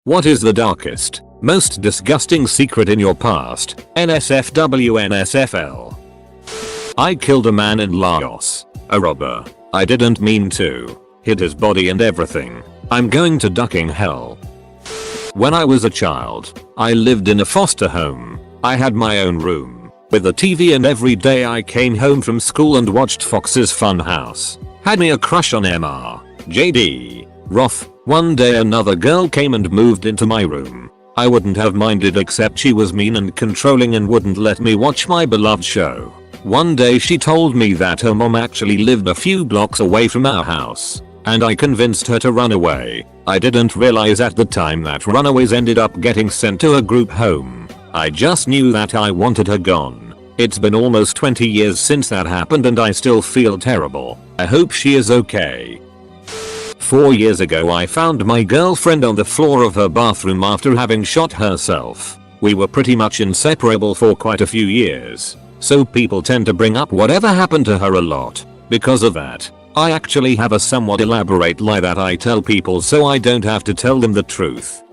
What is the darkest, most disgusting secret in your past? NSFW NSFL. I killed a man in Laos. A robber. I didn't mean to. Hid his body and everything. I'm going to ducking hell. When I was a child, I lived in a foster home. I had my own room, with a TV, and every day I came home from school and watched Fox's Fun House. Had me a crush on MR, JD, Roth. One day another girl came and moved into my room. I wouldn't have minded, except she was mean and controlling and wouldn't let me watch my beloved show. One day she told me that her mom actually lived a few blocks away from our house, and I convinced her to run away. I didn't realize at the time that runaways ended up getting sent to a group home. I just knew that I wanted her gone. It's been almost 20 years since that happened and I still feel terrible. I hope she is okay. 4 years ago I found my girlfriend on the floor of her bathroom after having shot herself. We were pretty much inseparable for quite a few years, so people tend to bring up whatever happened to her a lot. Because of that, I actually have a somewhat elaborate lie that I tell people so I don't have to tell them the truth.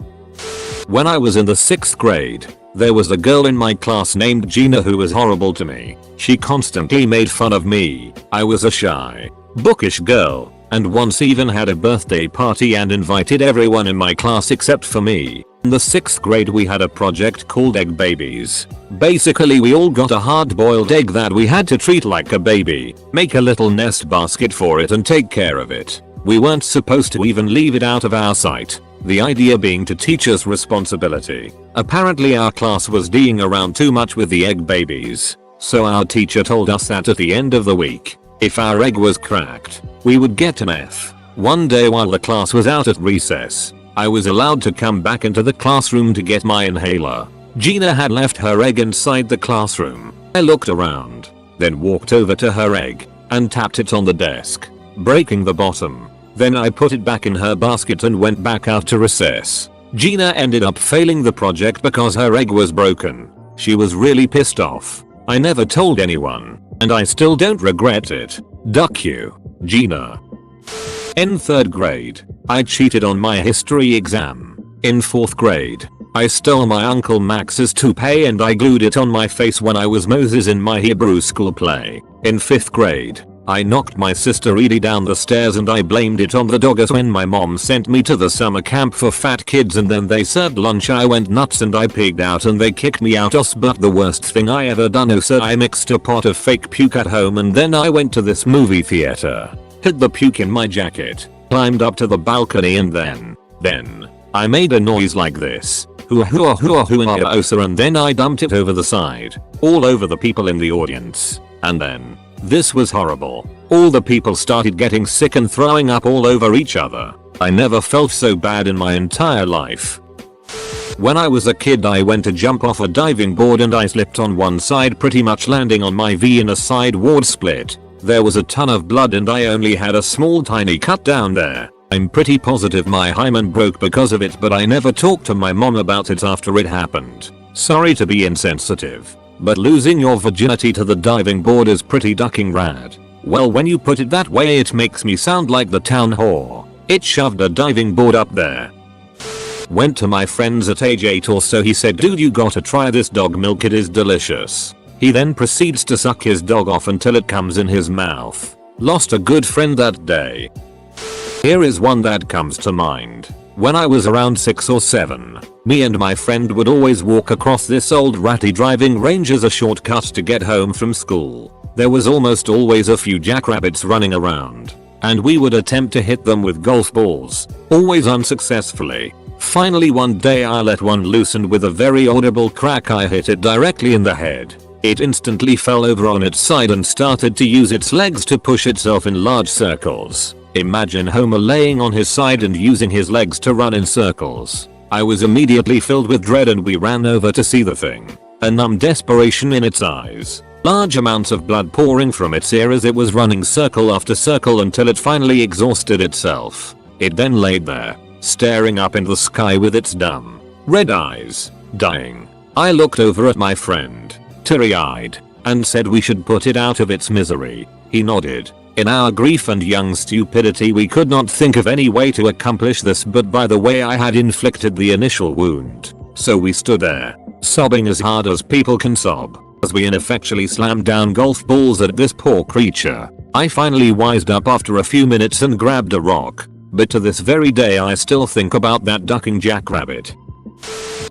When I was in the 6th grade, there was a girl in my class named Gina who was horrible to me. She constantly made fun of me. I was a shy, bookish girl, and once even had a birthday party and invited everyone in my class except for me. In the 6th grade we had a project called Egg Babies. Basically we all got a hard-boiled egg that we had to treat like a baby, make a little nest basket for it and take care of it. We weren't supposed to even leave it out of our sight, the idea being to teach us responsibility. Apparently our class was d-ing around too much with the egg babies, so our teacher told us that at the end of the week, if our egg was cracked, we would get an F. One day while the class was out at recess, I was allowed to come back into the classroom to get my inhaler. Gina had left her egg inside the classroom. I looked around, then walked over to her egg and tapped it on the desk, breaking the bottom. Then I put it back in her basket and went back out to recess. Gina ended up failing the project because her egg was broken. She was really pissed off. I never told anyone, and I still don't regret it. Duck you, Gina. In 3rd grade, I cheated on my history exam. In 4th grade, I stole my Uncle Max's toupee and I glued it on my face when I was Moses in my Hebrew school play. In 5th grade, I knocked my sister Edie down the stairs and I blamed it on the doggers when my mom sent me to the summer camp for fat kids and then they served lunch. I went nuts and I pigged out and they kicked me out. But the worst thing I ever done is I mixed a pot of fake puke at home and then I went to this movie theater, hid the puke in my jacket, climbed up to the balcony and then I made a noise like this. And then I dumped it over the side, all over the people in the audience. And then, this was horrible. All the people started getting sick and throwing up all over each other. I never felt so bad in my entire life. When I was a kid I went to jump off a diving board and I slipped on one side, pretty much landing on my V in a sideward split. There was a ton of blood and I only had a small tiny cut down there. I'm pretty positive my hymen broke because of it, but I never talked to my mom about it after it happened. Sorry to be insensitive, but losing your virginity to the diving board is pretty ducking rad. Well, when you put it that way it makes me sound like the town whore. It shoved a diving board up there. Went to my friend's at age 8 or so. He said, dude, you gotta try this dog milk, it is delicious. He then proceeds to suck his dog off until it comes in his mouth. Lost a good friend that day. Here is one that comes to mind. When I was around 6 or 7, me and my friend would always walk across this old ratty driving range as a shortcut to get home from school. There was almost always a few jackrabbits running around, and we would attempt to hit them with golf balls, always unsuccessfully. Finally one day I let one loose and with a very audible crack I hit it directly in the head. It instantly fell over on its side and started to use its legs to push itself in large circles. Imagine Homer laying on his side and using his legs to run in circles. I was immediately filled with dread and we ran over to see the thing. A numb desperation in its eyes. Large amounts of blood pouring from its ear as it was running circle after circle until it finally exhausted itself. It then laid there, staring up in the sky with its dumb, red eyes, dying. I looked over at my friend, teary-eyed, and said we should put it out of its misery. He nodded, In our grief and young stupidity we could not think of any way to accomplish this but by the way I had inflicted the initial wound. So we stood there, sobbing as hard as people can sob, as we ineffectually slammed down golf balls at this poor creature. I finally wised up after a few minutes and grabbed a rock, but to this very day I still think about that ducking jackrabbit.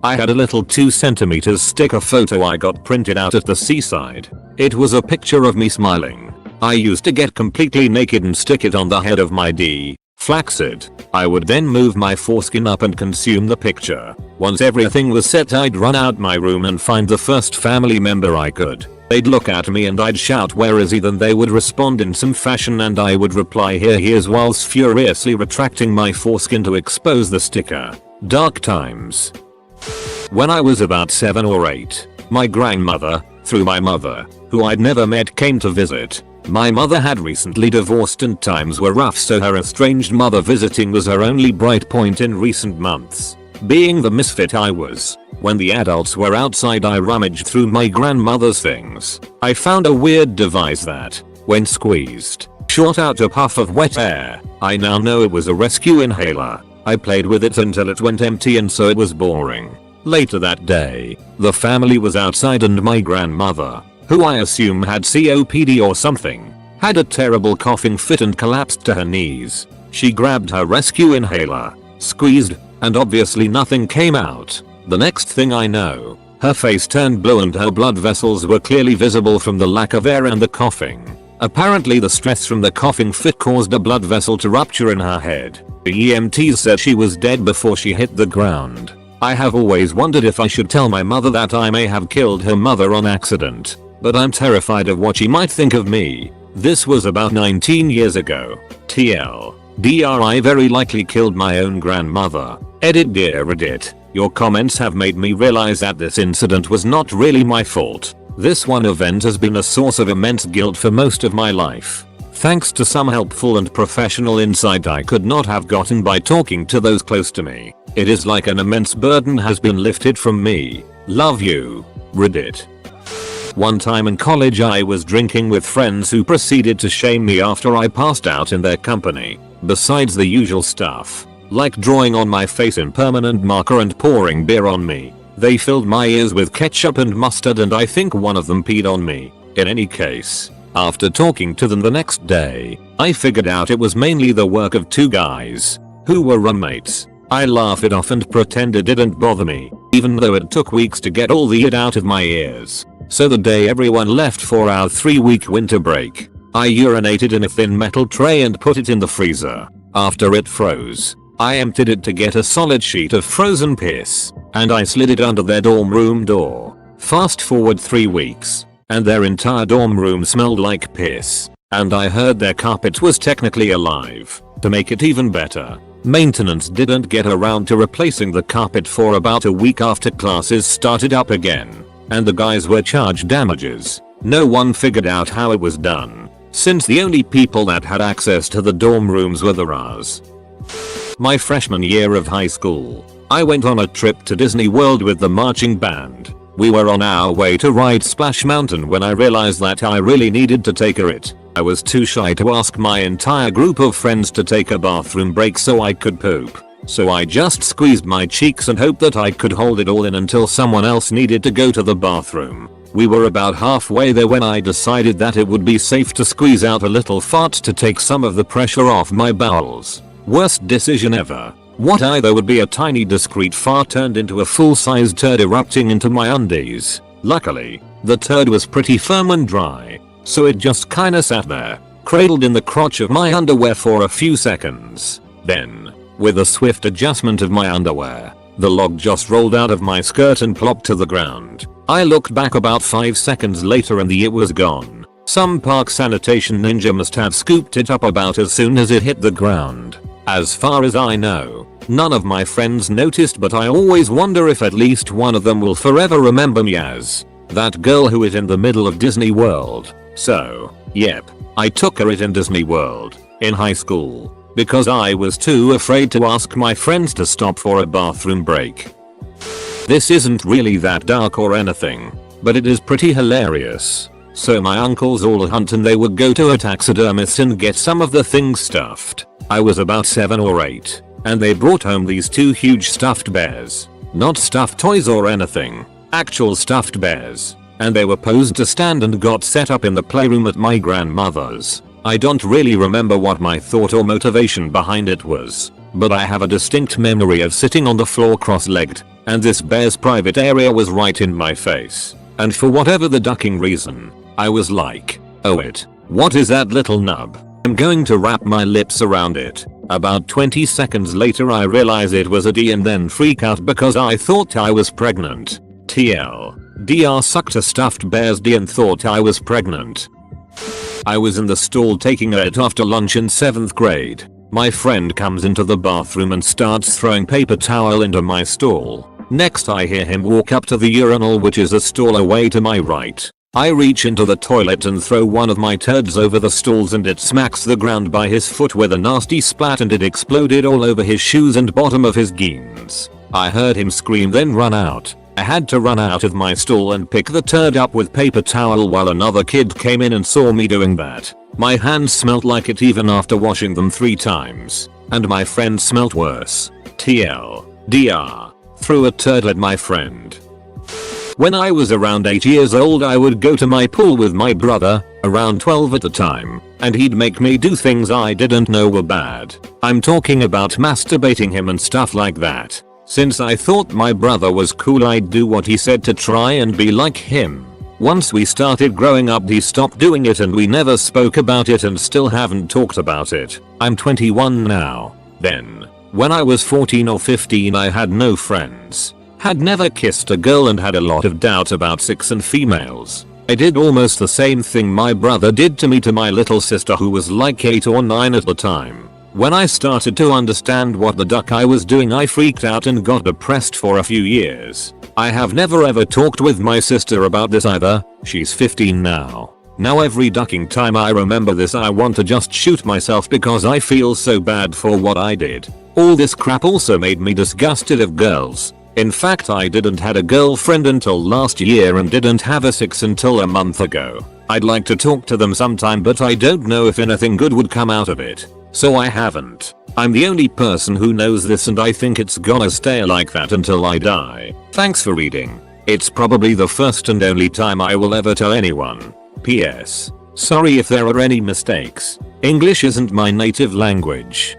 I had a little 2cm sticker photo I got printed out at the seaside. It was a picture of me smiling. I used to get completely naked and stick it on the head of my flaccid. I would then move my foreskin up and consume the picture. Once everything was set I'd run out my room and find the first family member I could. They'd look at me and I'd shout where is he, then they would respond in some fashion and I would reply here he is whilst furiously retracting my foreskin to expose the sticker. Dark times. When I was about 7 or 8, my grandmother, through my mother, who I'd never met, came to visit. My mother had recently divorced and times were rough, so her estranged mother visiting was her only bright point in recent months. Being the misfit I was, when the adults were outside I rummaged through my grandmother's things. I found a weird device that, when squeezed, shot out a puff of wet air. I now know it was a rescue inhaler. I played with it until it went empty and so it was boring. Later that day, the family was outside and my grandmother, who I assume had COPD or something, had a terrible coughing fit and collapsed to her knees. She grabbed her rescue inhaler, squeezed, and obviously nothing came out. The next thing I know, her face turned blue and her blood vessels were clearly visible from the lack of air and the coughing. Apparently the stress from the coughing fit caused a blood vessel to rupture in her head. The EMTs said she was dead before she hit the ground. I have always wondered if I should tell my mother that I may have killed her mother on accident, but I'm terrified of what she might think of me. This was about 19 years ago. TLDR, I very likely killed my own grandmother. Edit Dear Reddit, your comments have made me realize that this incident was not really my fault. This one event has been a source of immense guilt for most of my life. Thanks to some helpful and professional insight I could not have gotten by talking to those close to me. It is like an immense burden has been lifted from me. Love you, Reddit. One time in college I was drinking with friends who proceeded to shame me after I passed out in their company. Besides the usual stuff, like drawing on my face in permanent marker and pouring beer on me, they filled my ears with ketchup and mustard and I think one of them peed on me. In any case, after talking to them the next day, I figured out it was mainly the work of two guys who were roommates. I laughed it off and pretended it didn't bother me, even though it took weeks to get all the it out of my ears. So the day everyone left for our 3-week winter break, I urinated in a thin metal tray and put it in the freezer. After it froze, I emptied it to get a solid sheet of frozen piss, and I slid it under their dorm room door. Fast forward 3 weeks, and their entire dorm room smelled like piss, and I heard their carpet was technically alive. To make it even better, maintenance didn't get around to replacing the carpet for about a week after classes started up again, and the guys were charged damages. No one figured out how it was done, since the only people that had access to the dorm rooms were the RAs. My freshman year of high school, I went on a trip to Disney World with the marching band. We were on our way to ride Splash Mountain when I realized that I really needed to take a shit. I was too shy to ask my entire group of friends to take a bathroom break so I could poop. So I just squeezed my cheeks and hoped that I could hold it all in until someone else needed to go to the bathroom. We were about halfway there when I decided that it would be safe to squeeze out a little fart to take some of the pressure off my bowels. Worst decision ever. What either would be a tiny discreet fart turned into a full-sized turd erupting into my undies. Luckily, the turd was pretty firm and dry, so it just kinda sat there, cradled in the crotch of my underwear for a few seconds. Then, with a swift adjustment of my underwear, the log just rolled out of my skirt and plopped to the ground. I looked back about 5 seconds later and the it was gone. Some park sanitation ninja must have scooped it up about as soon as it hit the ground. As far as I know, none of my friends noticed, but I always wonder if at least one of them will forever remember me as that girl who is in the middle of Disney World. So, yep, I took a it in Disney World in high school because I was too afraid to ask my friends to stop for a bathroom break. This isn't really that dark or anything, but it is pretty hilarious. So my uncles all hunt and they would go to a taxidermist and get some of the things stuffed. I was about 7 or 8 and they brought home these 2 huge stuffed bears. Not stuffed toys or anything, actual stuffed bears. And they were posed to stand and got set up in the playroom at my grandmother's. I don't really remember what my thought or motivation behind it was, but I have a distinct memory of sitting on the floor cross-legged, and this bear's private area was right in my face. And for whatever the ducking reason, I was like, oh what is that little nub? I'm going to wrap my lips around it. About 20 seconds later I realize it was a D and then freak out because I thought I was pregnant. DR sucked a stuffed bear's D and thought I was pregnant. I was in the stall taking it after lunch in 7th grade. My friend comes into the bathroom and starts throwing paper towel into my stall. Next I hear him walk up to the urinal, which is a stall away to my right. I reach into the toilet and throw one of my turds over the stalls and it smacks the ground by his foot with a nasty splat and it exploded all over his shoes and bottom of his jeans. I heard him scream then run out. I had to run out of my stall and pick the turd up with paper towel while another kid came in and saw me doing that. My hands smelled like it even after washing them 3 times. And my friend smelled worse. TLDR. Threw a turd at my friend. When I was around 8 years old I would go to my pool with my brother, around 12 at the time, and he'd make me do things I didn't know were bad. I'm talking about masturbating him and stuff like that. Since I thought my brother was cool I'd do what he said to try and be like him. Once we started growing up he stopped doing it and we never spoke about it and still haven't talked about it. I'm 21 now. Then, when I was 14 or 15 I had no friends. Had never kissed a girl and had a lot of doubt about sex and females. I did almost the same thing my brother did to me to my little sister who was like 8 or 9 at the time. When I started to understand what the duck I was doing I freaked out and got depressed for a few years. I have never ever talked with my sister about this either. She's 15 now. Now every ducking time I remember this I want to just shoot myself because I feel so bad for what I did. All this crap also made me disgusted of girls. In fact I didn't had a girlfriend until last year and didn't have a sex until a month ago. I'd like to talk to them sometime but I don't know if anything good would come out of it. So I haven't. I'm the only person who knows this and I think it's gonna stay like that until I die. Thanks for reading. It's probably the first and only time I will ever tell anyone. PS. Sorry if there are any mistakes. English isn't my native language.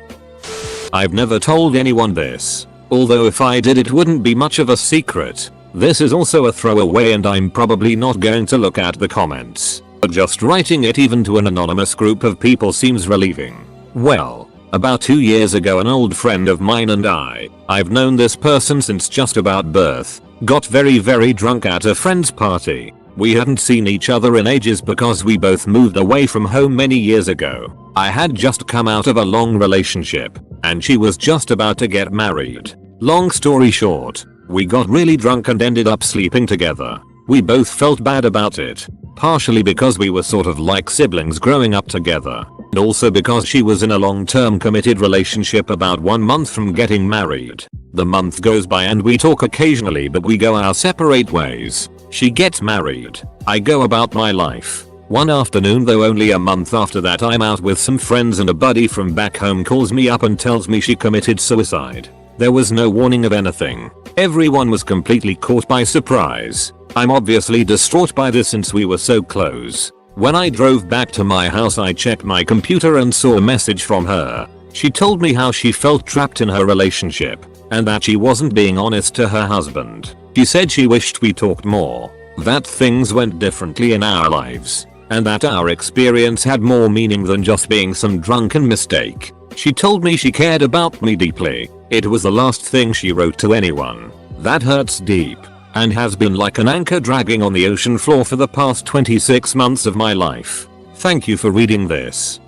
I've never told anyone this. Although if I did it wouldn't be much of a secret. This is also a throwaway and I'm probably not going to look at the comments. But just writing it even to an anonymous group of people seems relieving. Well, about 2 years ago an old friend of mine and I've known this person since just about birth, got very drunk at a friend's party. We hadn't seen each other in ages because we both moved away from home many years ago. I had just come out of a long relationship, and she was just about to get married. Long story short, we got really drunk and ended up sleeping together. We both felt bad about it, partially because we were sort of like siblings growing up together, and also because she was in a long-term committed relationship about 1 month from getting married. The month goes by and we talk occasionally but we go our separate ways. She gets married. I go about my life. One afternoon though only a month after that I'm out with some friends and a buddy from back home calls me up and tells me she committed suicide. There was no warning of anything. Everyone was completely caught by surprise. I'm obviously distraught by this since we were so close. When I drove back to my house I checked my computer and saw a message from her. She told me how she felt trapped in her relationship and that she wasn't being honest to her husband. She said she wished we talked more, that things went differently in our lives, and that our experience had more meaning than just being some drunken mistake. She told me she cared about me deeply. It was the last thing she wrote to anyone. That hurts deep and has been like an anchor dragging on the ocean floor for the past 26 months of my life. Thank you for reading this.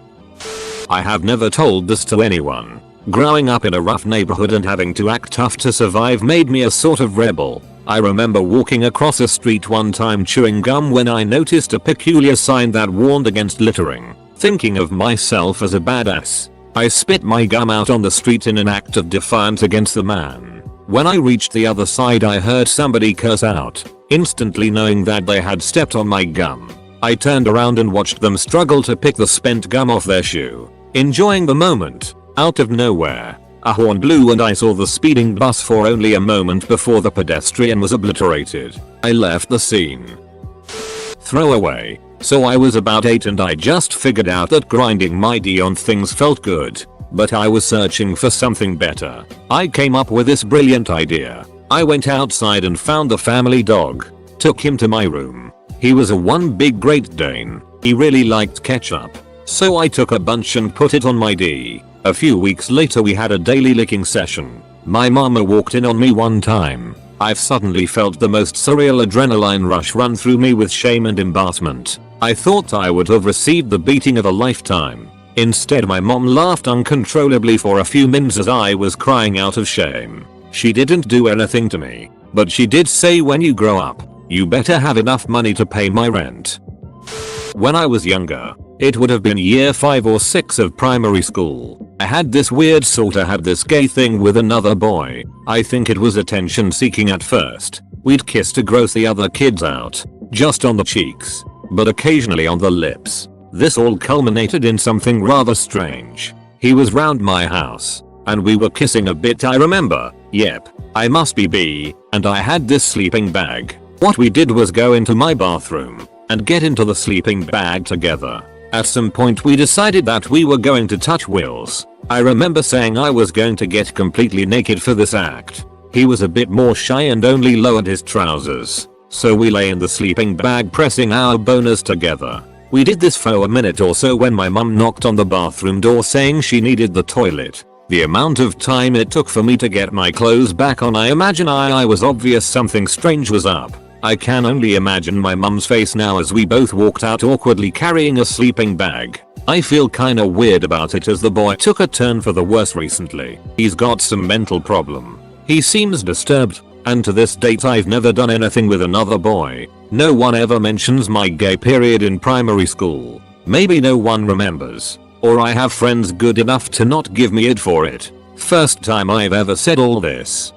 I have never told this to anyone. Growing up in a rough neighborhood and having to act tough to survive made me a sort of rebel. I remember walking across a street one time chewing gum when I noticed a peculiar sign that warned against littering. Thinking of myself as a badass, I spit my gum out on the street in an act of defiance against the man. When I reached the other side I heard somebody curse out, instantly knowing that they had stepped on my gum. I turned around and watched them struggle to pick the spent gum off their shoe. Enjoying the moment. Out of nowhere, a horn blew and I saw the speeding bus for only a moment before the pedestrian was obliterated. I left the scene. Throwaway. So I was about 8 and I just figured out that grinding my D on things felt good. But I was searching for something better. I came up with this brilliant idea. I went outside and found the family dog. Took him to my room. He was a one big Great Dane. He really liked ketchup. So I took a bunch and put it on my D. A few weeks later we had a daily licking session. My mama walked in on me one time. I've suddenly felt the most surreal adrenaline rush run through me with shame and embarrassment. I thought I would have received the beating of a lifetime. Instead my mom laughed uncontrollably for a few minutes as I was crying out of shame. She didn't do anything to me, but she did say, when you grow up, you better have enough money to pay my rent. When I was younger, it would have been year 5 or 6 of primary school. I had this weird sorta had this gay thing with another boy. I think it was attention seeking at first. We'd kiss to gross the other kids out. Just on the cheeks. But occasionally on the lips. This all culminated in something rather strange. He was round my house. And we were kissing a bit, I remember. Yep. I must be B. And I had this sleeping bag. What we did was go into my bathroom. And get into the sleeping bag together. At some point we decided that we were going to touch wheels. I remember saying I was going to get completely naked for this act. He was a bit more shy and only lowered his trousers. So we lay in the sleeping bag pressing our boners together. We did this for a minute or so when my mum knocked on the bathroom door saying she needed the toilet. The amount of time it took for me to get my clothes back on, I imagine I was obvious something strange was up. I can only imagine my mum's face now as we both walked out awkwardly carrying a sleeping bag. I feel kinda weird about it as the boy took a turn for the worse recently. He's got some mental problem. He seems disturbed, and to this date I've never done anything with another boy. No one ever mentions my gay period in primary school. Maybe no one remembers. Or I have friends good enough to not give me id for it. First time I've ever said all this.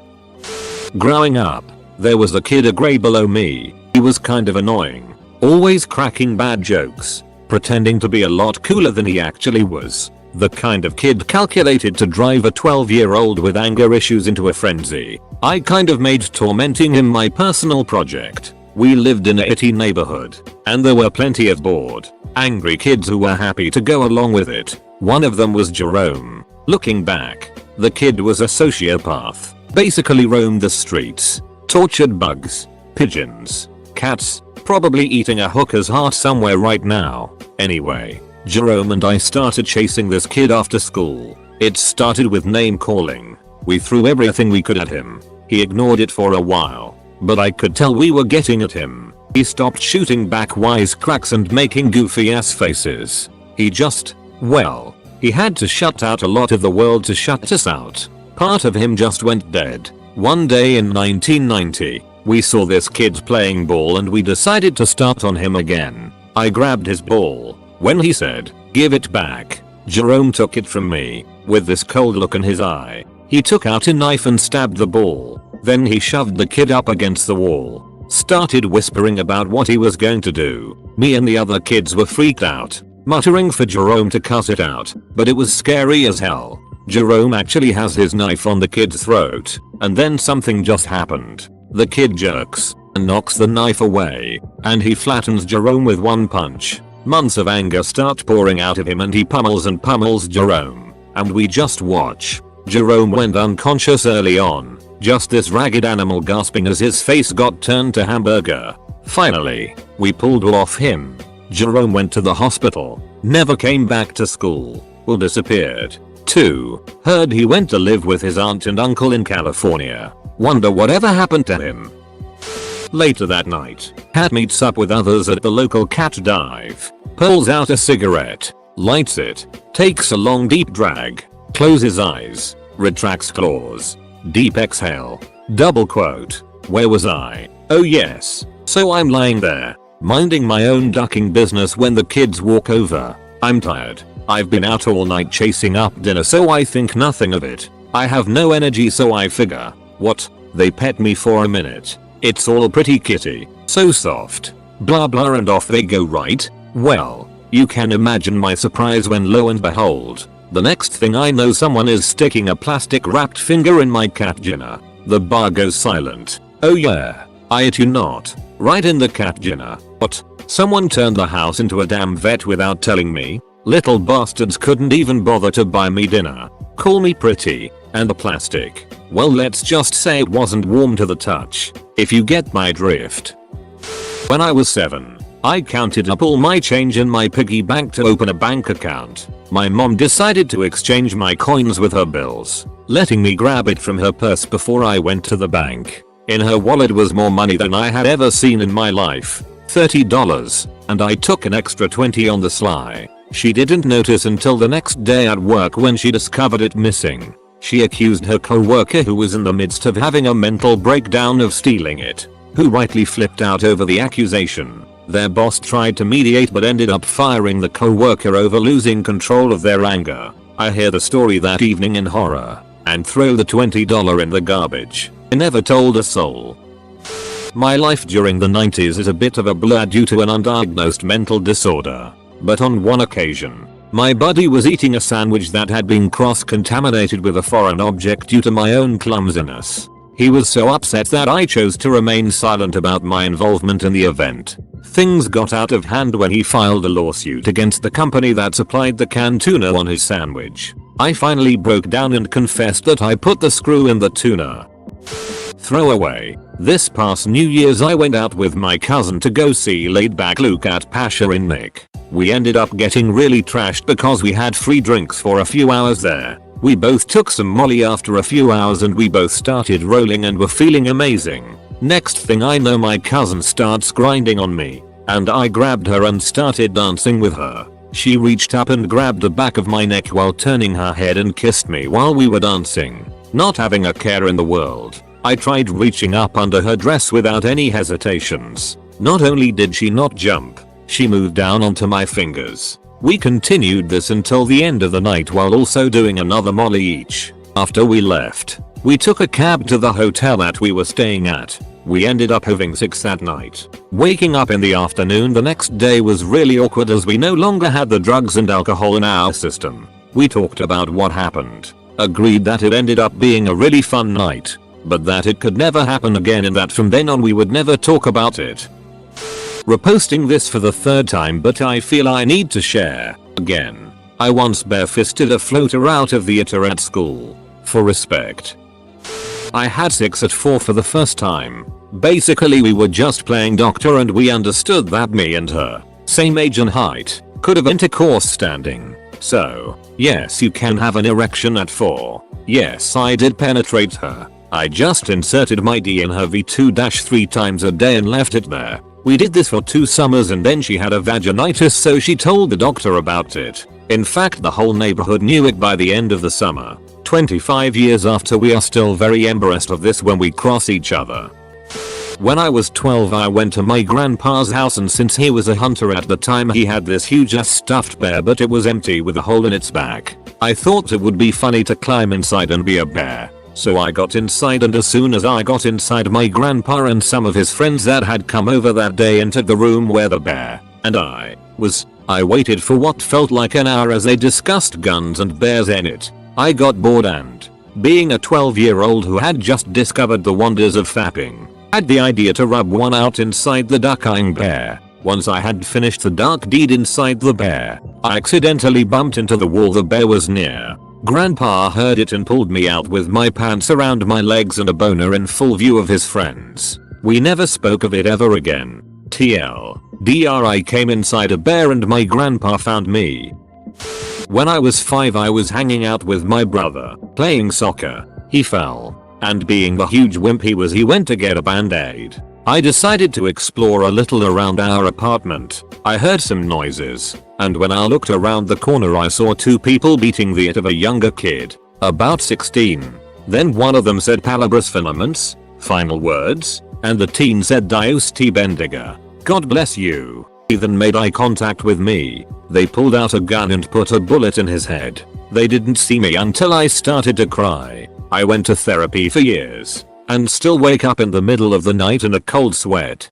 Growing up, there was a kid a grade below me. He was kind of annoying. Always cracking bad jokes. Pretending to be a lot cooler than he actually was. The kind of kid calculated to drive a 12-year-old with anger issues into a frenzy. I kind of made tormenting him my personal project. We lived in a itty neighborhood. And there were plenty of bored, angry kids who were happy to go along with it. One of them was Jerome. Looking back, the kid was a sociopath. Basically roamed the streets. Tortured bugs, pigeons, cats, probably eating a hooker's heart somewhere right now. Anyway, Jerome and I started chasing this kid after school. It started with name calling. We threw everything we could at him. He ignored it for a while, but I could tell we were getting at him. He stopped shooting back wisecracks and making goofy ass faces. He just, well, he had to shut out a lot of the world to shut us out. Part of him just went dead. One day in 1990, we saw this kid playing ball and we decided to start on him again. I grabbed his ball. When he said, "Give it back," Jerome took it from me. With this cold look in his eye, he took out a knife and stabbed the ball. Then he shoved the kid up against the wall. Started whispering about what he was going to do. Me and the other kids were freaked out, muttering for Jerome to cut it out, but it was scary as hell. Jerome actually has his knife on the kid's throat, and then something just happened. The kid jerks and knocks the knife away, and he flattens Jerome with one punch. Months of anger start pouring out of him and he pummels and pummels Jerome, and we just watch. Jerome went unconscious early on, just this ragged animal gasping as his face got turned to hamburger. Finally, we pulled off him. Jerome went to the hospital, never came back to school, or disappeared. 2. Heard he went to live with his aunt and uncle in California. Wonder whatever happened to him. Later that night, Hat meets up with others at the local cat dive. Pulls out a cigarette, lights it, takes a long deep drag, closes eyes, retracts claws, deep exhale, double quote, "Where was I? Oh yes." So I'm lying there, minding my own ducking business when the kids walk over. I'm tired. I've been out all night chasing up dinner, so I think nothing of it. I have no energy, so I figure, what? They pet me for a minute. It's all pretty kitty, so soft. blah blah, and off they go, right? Well, you can imagine my surprise when lo and behold, the next thing I know someone is sticking a plastic wrapped finger in my cat dinner. The bar goes silent. Oh yeah, I ate you not. Right in the cat dinner. What? Someone turned the house into a damn vet without telling me? Little bastards couldn't even bother to buy me dinner. Call me pretty. And the plastic, well, let's just say it wasn't warm to the touch, if you get my drift. When I was 7, I counted up all my change in my piggy bank to open a bank account. My mom decided to exchange my coins with her bills, letting me grab it from her purse before I went to the bank. In her wallet was more money than I had ever seen in my life, $30, and I took an extra 20 on the sly. She didn't notice until the next day at work when she discovered it missing. She accused her co-worker, who was in the midst of having a mental breakdown, of stealing it, who rightly flipped out over the accusation. Their boss tried to mediate but ended up firing the co-worker over losing control of their anger. I hear the story that evening in horror and throw the $20 in the garbage. I never told a soul. My life during the 90s is a bit of a blur due to an undiagnosed mental disorder, but on one occasion, my buddy was eating a sandwich that had been cross-contaminated with a foreign object due to my own clumsiness. He was so upset that I chose to remain silent about my involvement in the event. Things got out of hand when he filed a lawsuit against the company that supplied the canned tuna on his sandwich. I finally broke down and confessed that I put the screw in the tuna. Throwaway. This past New Year's I went out with my cousin to go see Laid Back Luke at Pasha in Nick. We ended up getting really trashed because we had free drinks for a few hours there. We both took some Molly after a few hours and we both started rolling and were feeling amazing. Next thing I know, my cousin starts grinding on me, and I grabbed her and started dancing with her. She reached up and grabbed the back of my neck while turning her head and kissed me while we were dancing. Not having a care in the world, I tried reaching up under her dress without any hesitations. Not only did she not jump, she moved down onto my fingers. We continued this until the end of the night while also doing another Molly each. After we left, we took a cab to the hotel that we were staying at. We ended up having sex that night. Waking up in the afternoon the next day was really awkward as we no longer had the drugs and alcohol in our system. We talked about what happened, agreed that it ended up being a really fun night, but that it could never happen again and that from then on we would never talk about it. Reposting this for the third time, but I feel I need to share again. I once barefisted a floater out of the ITER at school. For respect. I had sex at 4 for the first time. Basically we were just playing doctor and we understood that me and her, same age and height, could have intercourse standing. So, yes, you can have an erection at 4. Yes, I did penetrate her. I just inserted my D in her V2-3 times a day and left it there. We did this for 2 summers and then she had a vaginitis, so she told the doctor about it. In fact, the whole neighborhood knew it by the end of the summer. 25 years after, we are still very embarrassed of this when we cross each other. When I was 12 I went to my grandpa's house, and since he was a hunter at the time he had this huge ass stuffed bear, but it was empty with a hole in its back. I thought it would be funny to climb inside and be a bear. So I got inside, and as soon as I got inside, my grandpa and some of his friends that had come over that day entered the room where the bear and I was. I waited for what felt like an hour as they discussed guns and bears in it. I got bored and, being a 12-year-old who had just discovered the wonders of fapping, had the idea to rub one out inside the duck-eyeing bear. Once I had finished the dark deed inside the bear, I accidentally bumped into the wall the bear was near. Grandpa heard it and pulled me out with my pants around my legs and a boner in full view of his friends. We never spoke of it ever again. TLDR, I came inside a bear and my grandpa found me. When I was 5 I was hanging out with my brother, playing soccer. He fell, and being the huge wimp he was, he went to get a band-aid. I decided to explore a little around our apartment. I heard some noises, and when I looked around the corner I saw 2 people beating the it of a younger kid, about 16. Then one of them said "Palabras filaments," final words, and the teen said "Dios te bendiga," God bless you. He then made eye contact with me. They pulled out a gun and put a bullet in his head. They didn't see me until I started to cry. I went to therapy for years, and still wake up in the middle of the night in a cold sweat.